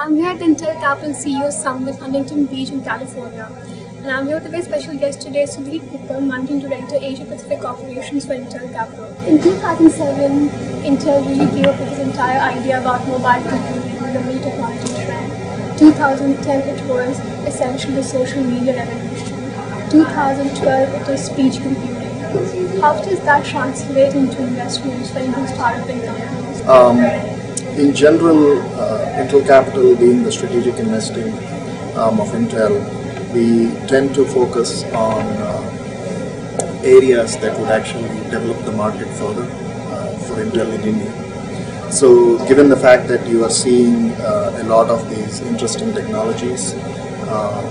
I'm here at Intel Capital CEO Summit, Huntington Beach in California. And I'm here with a very special guest today, Sudheer Kuppam, Managing Director, Asia Pacific Operations for Intel Capital. In 2007, Intel really came up with this entire idea about mobile computing, the new technology trend. 2010, it was essentially the social media revolution. 2012, it was speech computing. How does that translate into investments for Indian startup companies? In general, Intel Capital being the strategic investing arm of Intel, we tend to focus on areas that would actually develop the market further for Intel in India. So given the fact that you are seeing a lot of these interesting technologies,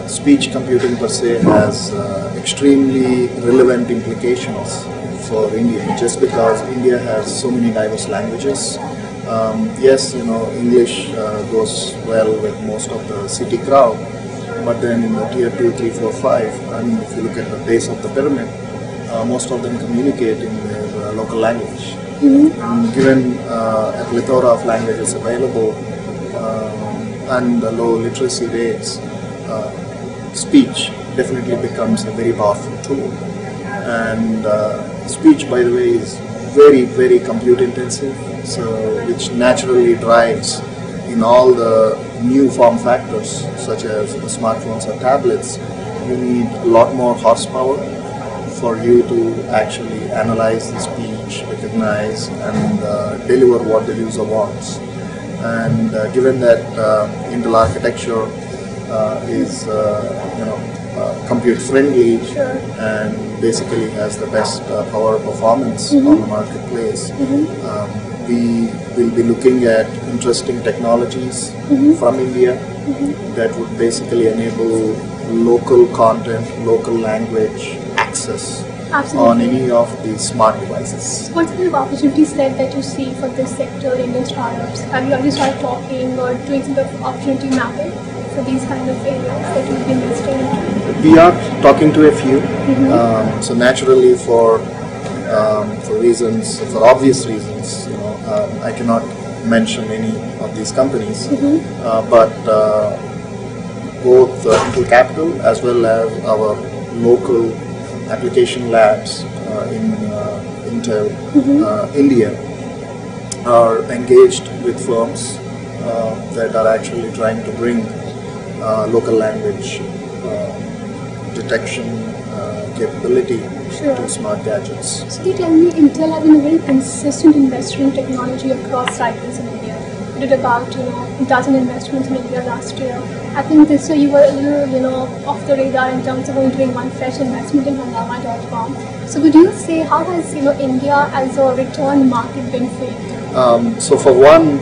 speech computing per se has extremely relevant implications for India, just because India has so many diverse languages. Yes, English goes well with most of the city crowd, but then in the tier 2, 3, 4, 5, I mean, if you look at the base of the pyramid, most of them communicate in their local language. And given a plethora of languages available and the low literacy rates, speech definitely becomes a very powerful tool. And speech, by the way, is very, very compute intensive, so which naturally drives in all the new form factors such as the smartphones or tablets. You need a lot more horsepower for you to actually analyze the speech, recognize and deliver what the user wants. And given that Intel architecture is compute friendly and basically has the best power performance on the marketplace, we will be looking at interesting technologies from India that would basically enable local content, local language access on any of these smart devices. What kind of opportunities that you see for this sector in Indian startups? Have you already started talking or doing some of opportunity mapping for these kind of areas that you've been investing in? We are talking to a few. So naturally, for obvious reasons, I cannot mention any of these companies. But both Intel Capital as well as our local application labs in Intel India are engaged with firms that are actually trying to bring local language detection capability to smart gadgets. So you tell me, Intel has been a very consistent investor in technology across cycles in India. You did about a dozen investments in India last year. I think this year you were a little off the radar in terms of only doing one fresh investment in Hungama.com. So would you say, how has India as a return market been for you? So for one,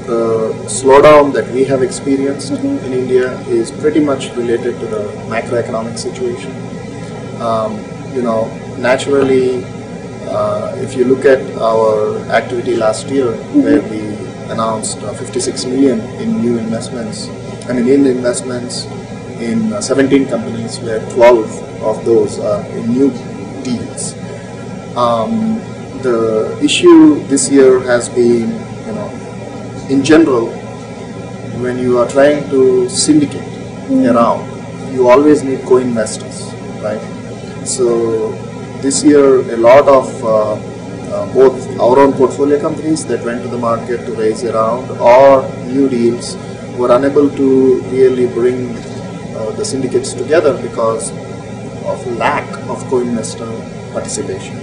the slowdown that we have experienced in India is pretty much related to the macroeconomic situation. Naturally, if you look at our activity last year, where we announced 56 million in new investments, in 17 companies, where 12 of those are in new deals. The issue this year has been, in general, when you are trying to syndicate around, you always need co-investors, right? So this year, a lot of both our own portfolio companies that went to the market to raise a round or new deals were unable to really bring the syndicates together because of lack of co-investor participation.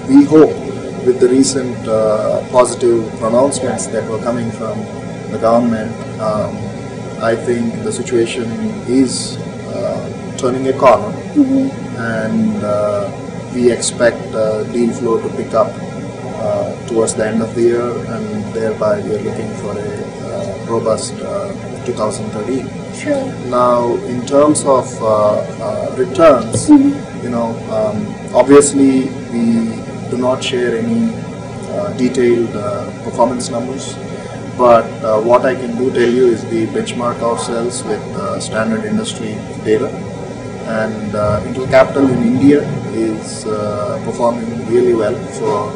We hope with the recent positive pronouncements that were coming from the government, I think the situation is turning a corner, and we expect deal flow to pick up towards the end of the year, and thereby we are looking for a robust 2013. Now, in terms of returns, obviously we do not share any detailed performance numbers, but what I can tell you is we benchmark ourselves with standard industry data, and Intel Capital in India is performing really well for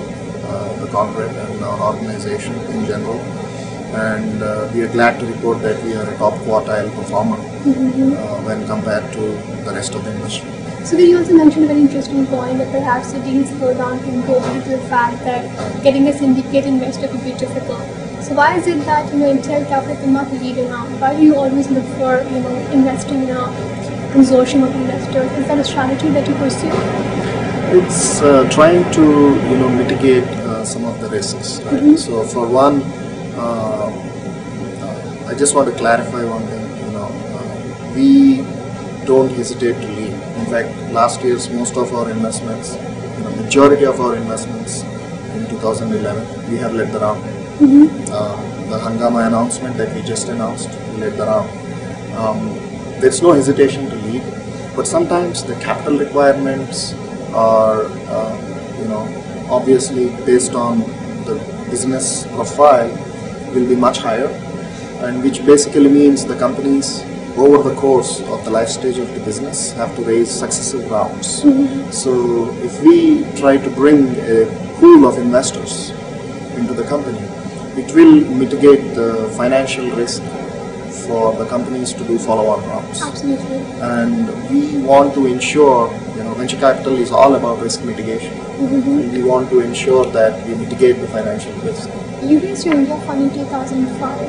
the corporate and our organization in general. and we are glad to report that we are a top quartile performer when compared to the rest of the industry. So you also mentioned a very interesting point that perhaps the deal slowdown can go due to the fact that getting a syndicate investor could be difficult. So why is it that Intel Capital cannot lead now? Why do you always look for investing in a consortium of investors? Is that a strategy that you pursue? It's trying to mitigate some of the risks. Right? So for one, I just want to clarify one thing. We don't hesitate to lead. In fact, last year's most of our investments, majority of our investments in 2011, we have led the round. The Hungama announcement that we just announced, we led the round. There's no hesitation to lead, but sometimes the capital requirements are, obviously based on the business profile will be much higher, and which basically means the companies over the course of the life stage of the business have to raise successive rounds. So if we try to bring a pool of investors into the company, it will mitigate the financial risk for the companies to do follow-on rounds. Absolutely. And we want to ensure, venture capital is all about risk mitigation. And we want to ensure that we mitigate the financial risk. You raised your India fund in 2005,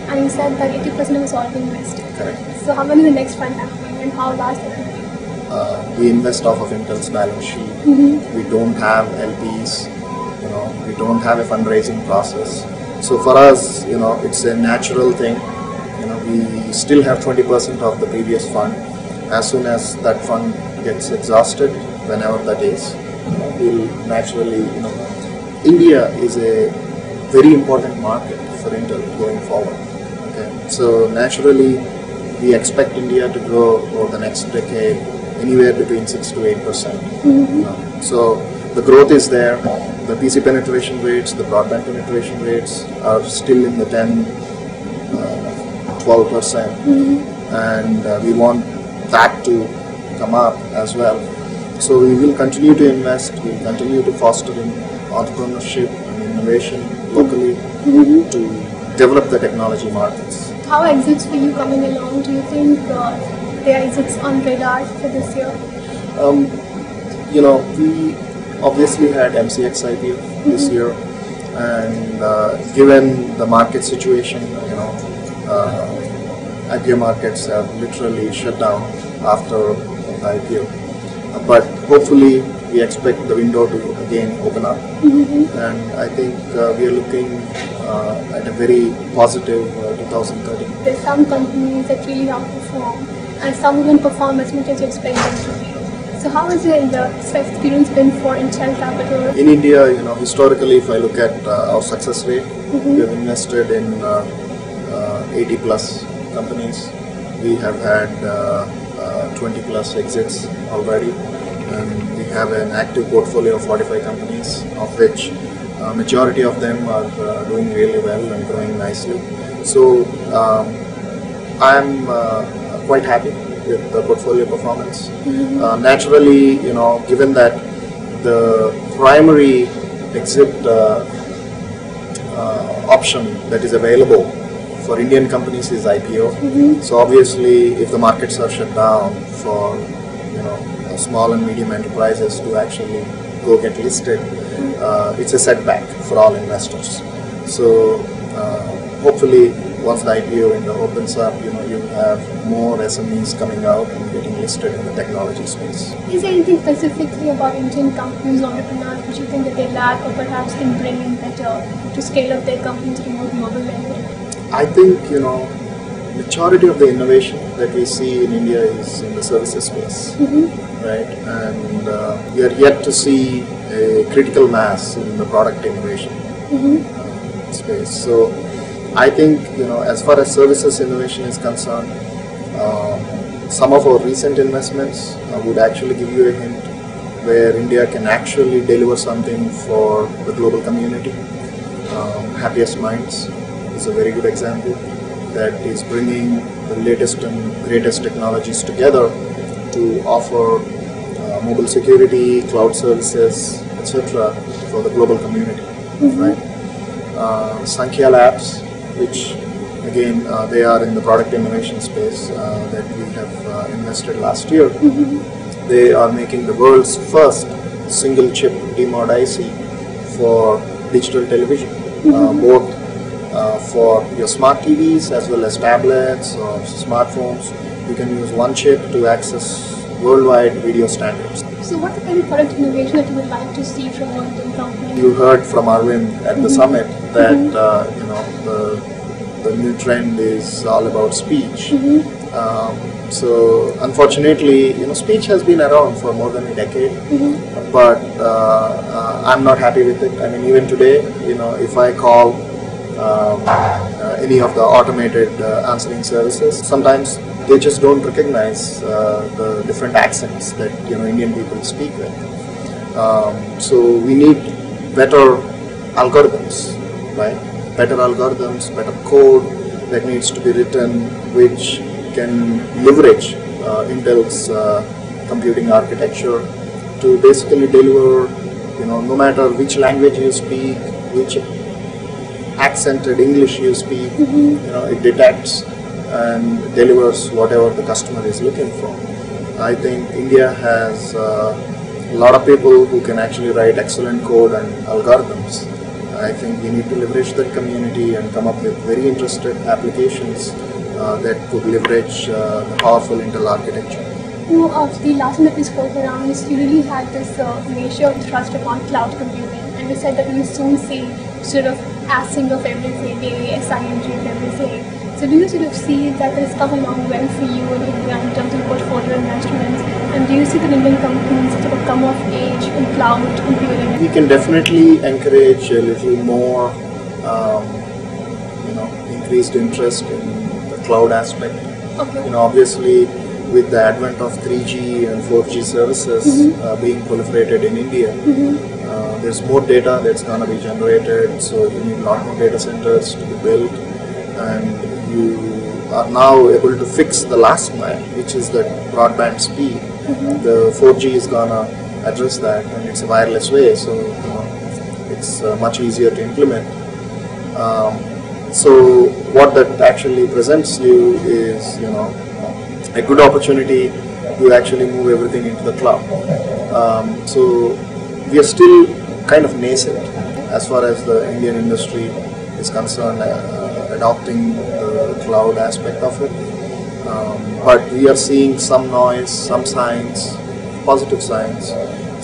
and you said that 80% was already invested. Correct. So how many the next fund happening, and how large that will be? We invest off of Intel's balance sheet. We don't have LPs. We don't have a fundraising process. So for us, it's a natural thing. We still have 20% of the previous fund. As soon as that fund gets exhausted, whenever that is, we'll naturally, India is a very important market for Intel going forward. Okay, so naturally, we expect India to grow over the next decade anywhere between 6 to 8%. So the growth is there. The PC penetration rates, the broadband penetration rates are still in the 10, 12%, and we want that to come up as well. So we will continue to invest, we will continue to foster in entrepreneurship and innovation locally to develop the technology markets. How are exits for you coming along? Do you think there are exits on radar for this year? We obviously had MCX IPO this year, and given the market situation, IPO markets have literally shut down after the IPO. But hopefully we expect the window to again open up, and I think we are looking at a very positive 2013. There's some companies that really outperform, and some even perform as much as you expect them to be. So how has the experience been for Intel Capital? In India, historically, if I look at our success rate, we have invested in 80 plus companies. We have had 20 plus exits already, and we have an active portfolio of 45 companies, of which majority of them are doing really well and growing nicely. So I'm quite happy with the portfolio performance. Naturally, given that the primary exit option that is available for Indian companies is IPO. So obviously, if the markets are shut down for small and medium enterprises to actually go get listed, it's a setback for all investors. So hopefully, once the IPO window opens up, you have more SMEs coming out and getting listed in the technology space. Is there anything specifically about Indian companies or entrepreneurs which you think that they lack or perhaps can bring in better to scale up their companies to more global level? I think, majority of the innovation that we see in India is in the services space, right? And we are yet to see a critical mass in the product innovation space. So I think, as far as services innovation is concerned, some of our recent investments would actually give you a hint where India can actually deliver something for the global community. Happiest Minds is a very good example that is bringing the latest and greatest technologies together to offer mobile security, cloud services, etc. for the global community, right? Sankhya Labs which again they are in the product innovation space that we have invested last year. They are making the world's first single chip DMOD IC for digital television, both for your smart TVs as well as tablets or smartphones. You can use one chip to access worldwide video standards. So what's the kind of product innovation that you would like to see from one of the companies? You heard from Arvind at the summit that the new trend is all about speech. So unfortunately, speech has been around for more than a decade, but I'm not happy with it. I mean, even today, if I call any of the automated answering services, sometimes they just don't recognize the different accents that Indian people speak with. So we need better algorithms, right? Better algorithms, better code that needs to be written, which can leverage Intel's computing architecture to basically deliver, no matter which language you speak, which accented English you speak, it detects and delivers whatever the customer is looking for. I think India has a lot of people who can actually write excellent code and algorithms. I think we need to leverage that community and come up with very interesting applications that could leverage the powerful Intel architecture. The last time that we spoke around, you really had this major thrust upon cloud computing, and you said that we will soon see sort of async of everything, SING of everything. So do you sort of see that it has come along well for you in India in terms of portfolio investments, and do you see that Indian companies sort of come of age in cloud computing? We can definitely encourage a little more, increased interest in the cloud aspect. Okay. Obviously, with the advent of 3G and 4G services being proliferated in India, there's more data that's going to be generated, so you need a lot more data centers to be built, and you are now able to fix the last mile, which is the broadband speed. The 4G is going to address that, and it's a wireless way, so it's much easier to implement. So what that actually presents you is, a good opportunity to actually move everything into the cloud. So we are still kind of nascent as far as the Indian industry is concerned, adopting the cloud aspect of it. But we are seeing some noise, some signs, positive signs.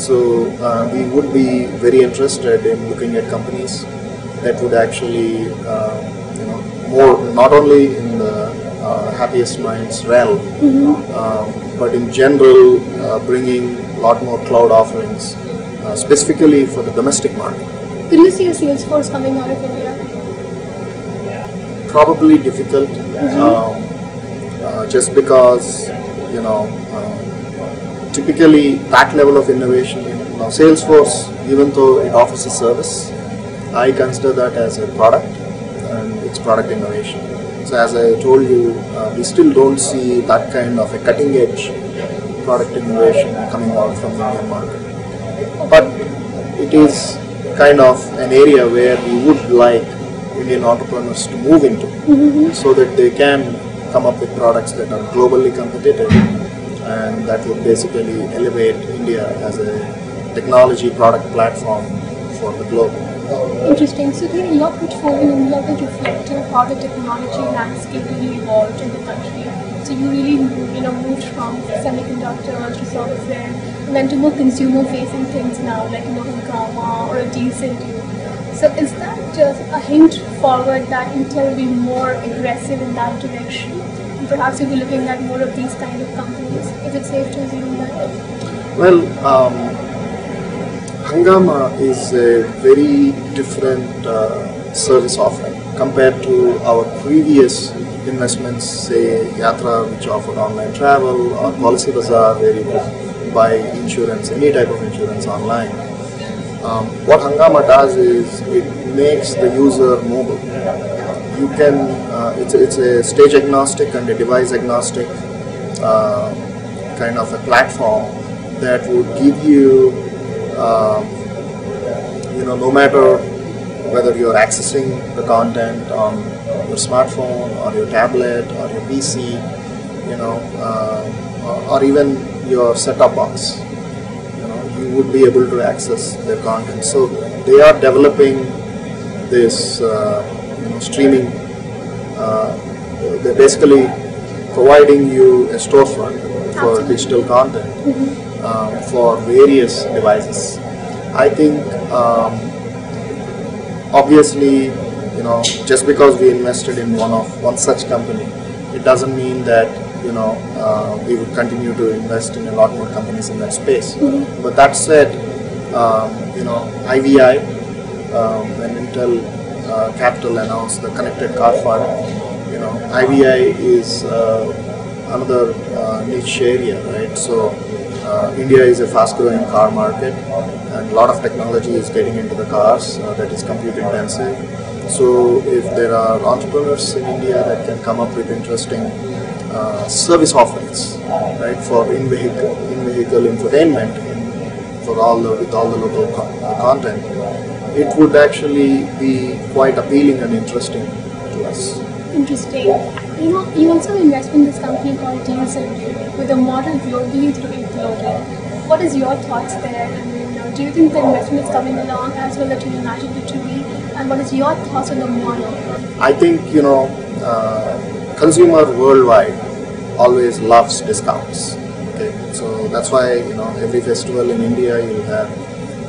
So we would be very interested in looking at companies that would actually, more not only in the happiest minds realm, but in general bringing a lot more cloud offerings, specifically for the domestic market. Could you see a sales force coming out of India? Probably difficult, just because typically that level of innovation, Salesforce, even though it offers a service, I consider that as a product, and it's product innovation. So as I told you, we still don't see that kind of a cutting edge product innovation coming out from the Indian market. But it is kind of an area where we would like Indian entrepreneurs to move into, so that they can come up with products that are globally competitive, and that would basically elevate India as a technology product platform for the globe. Interesting. So then your portfolio in India will reflect how the technology landscape really evolved in the country. So you really moved from semiconductors to software, and then to more consumer-facing things now, like Hungama or a decent. So is that just a hint forward that Intel will be more aggressive in that direction? And perhaps you'll be looking at more of these kind of companies. Is it safe to assume that? Well, Hungama is a very different service offering compared to our previous investments, say Yatra, which offered online travel, or Policy Bazaar, where you could buy insurance, any type of insurance online. What Hungama does is it makes the user mobile. You can, it's a stage agnostic and a device agnostic kind of a platform that would give you, no matter whether you're accessing the content on your smartphone or your tablet or your PC, or even your set-top box. You would be able to access their content. So they are developing this streaming. They're basically providing you a storefront for digital content for various devices. I think obviously, just because we invested in one such company, it doesn't mean that we would continue to invest in a lot more companies in that space. But that said, IVI, when Intel Capital announced the connected car fund, IVI is another niche area, right? So India is a fast-growing car market, and a lot of technology is getting into the cars that is compute intensive. So if there are entrepreneurs in India that can come up with interesting service offerings, right, for in-vehicle infotainment with all the local content, it would actually be quite appealing and interesting to us. Interesting. You also invest in this company called Diesel with a model globally through Eventual. What is your thoughts there? Do you think the investment is coming along as well as you imagined it to be? And what is your thoughts on the model? I think, consumer worldwide always loves discounts. Okay, so that's why every festival in India you'll have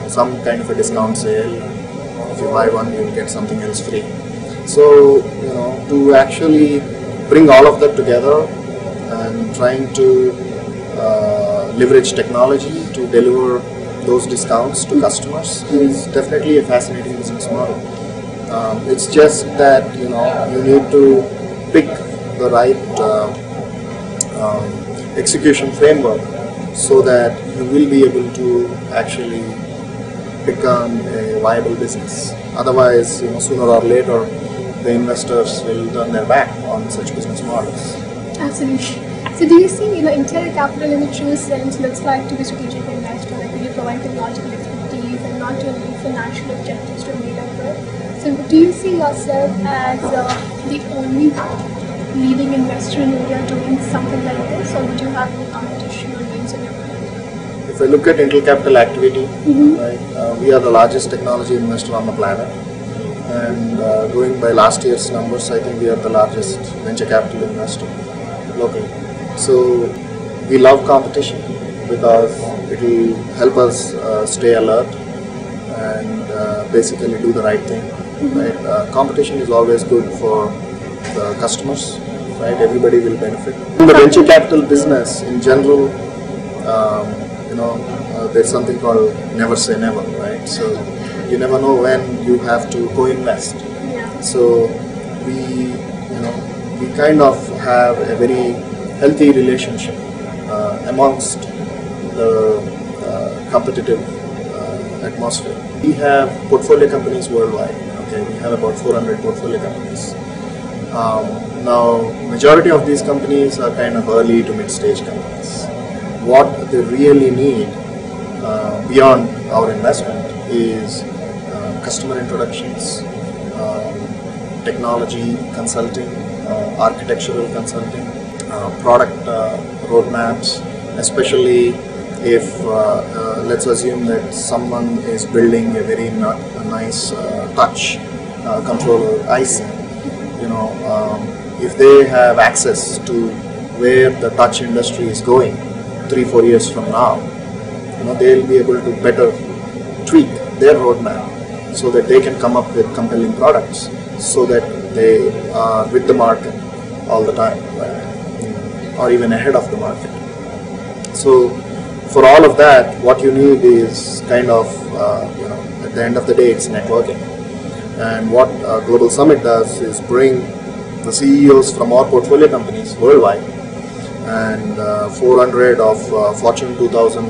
some kind of a discount sale. If you buy one, you'll get something else free. So to actually bring all of that together and trying to leverage technology to deliver those discounts to customers is definitely a fascinating business model. It's just that you need to pick the right execution framework so that you will be able to actually become a viable business. Otherwise, sooner or later, the investors will turn their back on such business models. Absolutely. So do you see, Intel Capital in the true sense looks like to be strategic investor, like you provide technological expertise and not only financial objectives to meet up with? So do you see yourself as the only leading investor in India doing something like this, or would you have any competition or names in your mind? If I look at Intel Capital activity, right, we are the largest technology investor on the planet. And going by last year's numbers, I think we are the largest venture capital investor locally. So we love competition because it will help us stay alert and basically do the right thing. Right? Competition is always good for the customers. Right? Everybody will benefit. In the venture capital business in general, there's something called never say never. Right? So you never know when you have to co-invest. So we kind of have a very healthy relationship amongst the competitive atmosphere. We have portfolio companies worldwide. Okay, we have about 400 portfolio companies. Now, majority of these companies are kind of early to mid-stage companies. What they really need beyond our investment is customer introductions, technology consulting, architectural consulting, product roadmaps, especially if let's assume that someone is building a very nice touch controller IC. If they have access to where the touch industry is going 3-4 years from now, they'll be able to better tweak their roadmap so that they can come up with compelling products so that they are with the market all the time, right? Or even ahead of the market. So for all of that, what you need is kind of, at the end of the day, it's networking. And what Global Summit does is bring the CEOs from our portfolio companies worldwide and 400 of Fortune 2000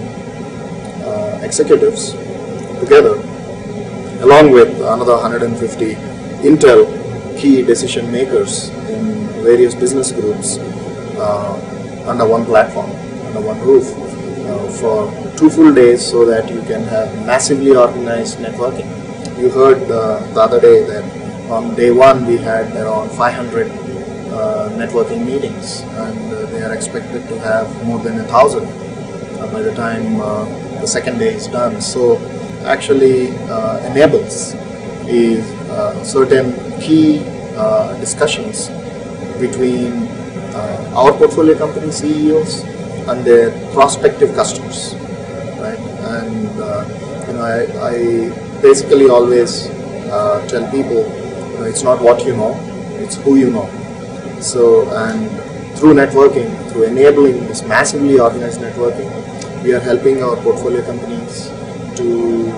executives together, along with another 150 Intel key decision makers in various business groups under one platform, under one roof for 2 full days so that you can have massively organized networking. You heard the other day that On day one, we had around 500 networking meetings, and they are expected to have more than 1,000 by the time the second day is done. So actually enables is certain key discussions between our portfolio company CEOs and their prospective customers, right? And I basically always tell people, it's not what you know, it's who you know. So, and through networking, through enabling this massively organized networking, we are helping our portfolio companies to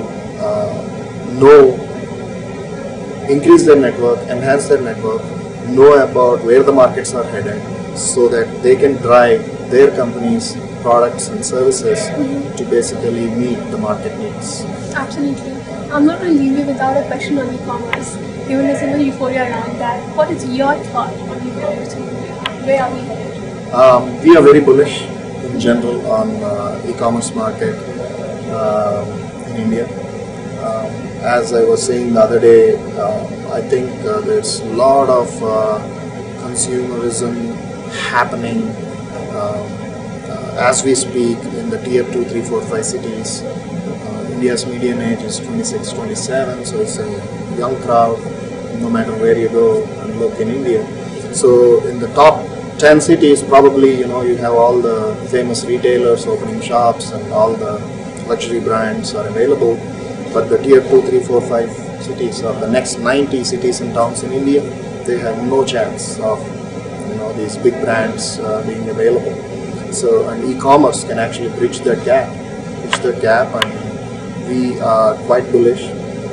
increase their network, enhance their network, know about where the markets are headed, so that they can drive their company's products and services to basically meet the market needs. Absolutely. I'm not going to leave you without a question on e-commerce. Given there's so much euphoria around that, what is your thought on e-commerce? Where are we headed? We are very bullish in general on e-commerce market in India. As I was saying the other day, I think there's a lot of consumerism happening as we speak in the tier 2, 3, 4, 5 cities. India's median age is 26, 27, so it's a young crowd no matter where you go and look in India. So in the top 10 cities, probably you have all the famous retailers opening shops and all the luxury brands are available. But the tier 2, 3, 4, 5 cities, or the next 90 cities and towns in India, they have no chance of these big brands being available. So, and e-commerce can actually bridge that gap, and we are quite bullish.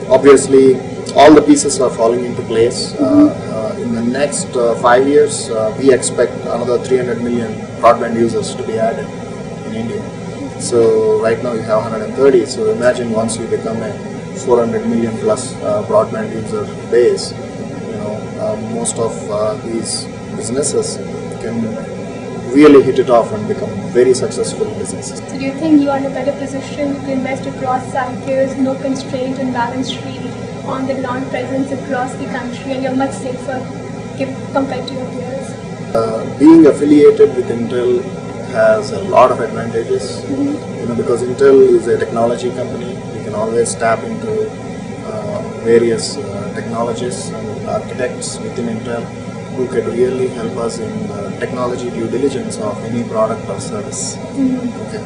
Obviously, all the pieces are falling into place. In the next 5 years, we expect another 300 million broadband users to be added in India. So right now you have 130. So imagine once you become a 400 million plus broadband user base, most of these businesses can really hit it off and become very successful businesses. So do you think you are in a better position to invest across cycles, no constraint and balance sheet, on the ground presence across the country, and you're much safer compared to your peers? Being affiliated with Intel has a lot of advantages, because Intel is a technology company. We can always tap into various technologies and architects within Intel who can really help us in technology due diligence of any product or service. Okay.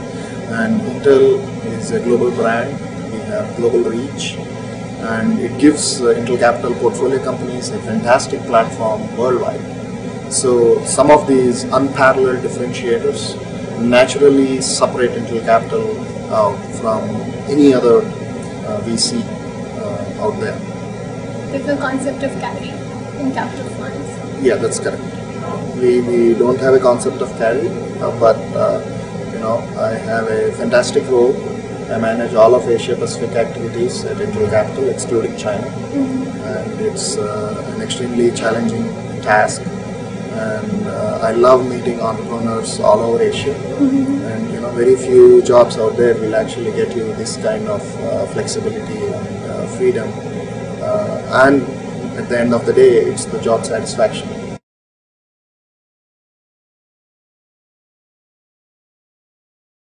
And Intel is a global brand. We have global reach, and it gives Intel Capital portfolio companies a fantastic platform worldwide. So some of these unparalleled differentiators naturally separate Intel Capital out from any other VC out there. There's no concept of carry in capital funds. Yeah, that's correct. We don't have a concept of carry, but I have a fantastic role. I manage all of Asia Pacific activities at Intel Capital, excluding China, and it's an extremely challenging task. And I love meeting entrepreneurs all over Asia, and very few jobs out there will actually get you this kind of flexibility and freedom. And at the end of the day, it's the job satisfaction.